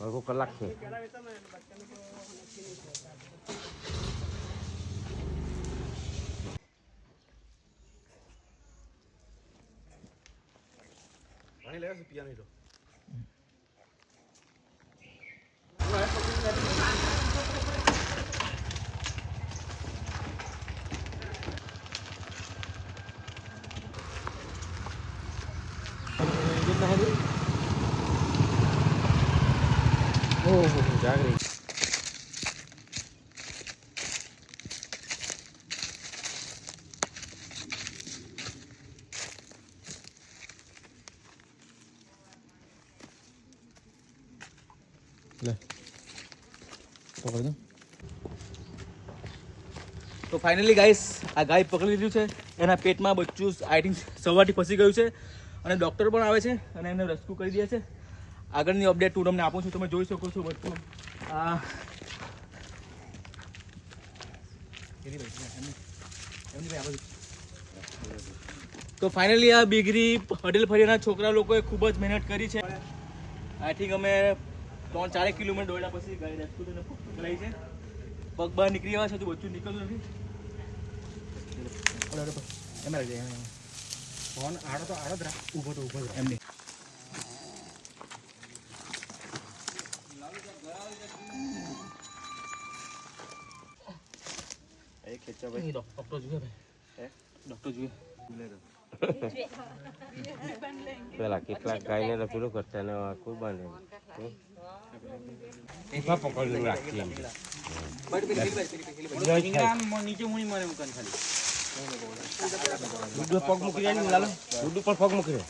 અડધો કલાક છે. પાણી લેવા છે પીવા નહીં તો. જાગરી લે પકડ દો. તો ફાઇનલી ગાઈસ આ ગાય પકડી લીધું છે. એના પેટમાં બચ્ચું આઈ થિંક સવારથી ફસી ગયું છે અને ડૉક્ટર પણ આવે છે અને એને રેસ્ક્યુ કરી દે છે. આગળની અપડેટ હું તમને આપું છું. તમે જોઈ શકો છો બચ્ચું આ તો ફાઇનલી આ બીગરી હડેલ ફરિયાના છોકરા લોકોએ ખૂબ જ મહેનત કરી છે. આઈ થિંક અમે 3-4 કિલોમીટર દોડ્યા પછી ગાય રેસ્ક્યુ થઈને પકડાઈ છે. પગ બહાર નીકળી આવ્યા છે તો બચ્ચું નીકળતું નથી. એમાં રહી જાય ફોન આડો તો આડો જ રાખ, ઊભો તો ઊભો જ રાખ એમની. એ ખેંચો ભાઈ ડોક્ટર જોઈએ ભાઈ ડોક્ટર જોઈએ. પેલા કેટલાક ગાયને તો પેલું કરતા ને કુરબાન પકડેલું રાખીએ પગ મૂકી જાય ને લાલો દૂધ ઉપર પગ મૂકી જાય.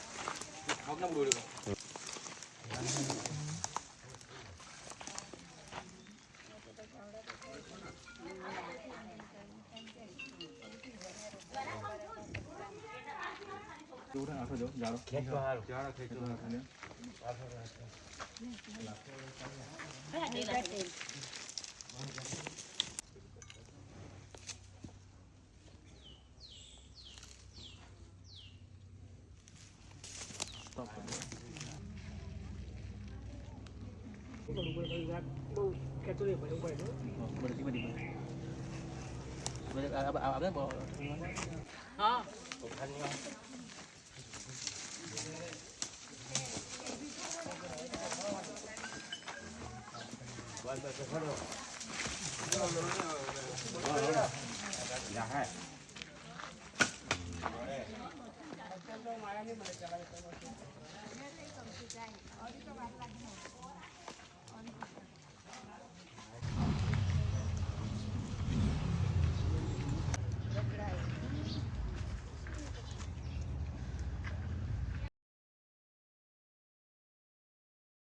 હા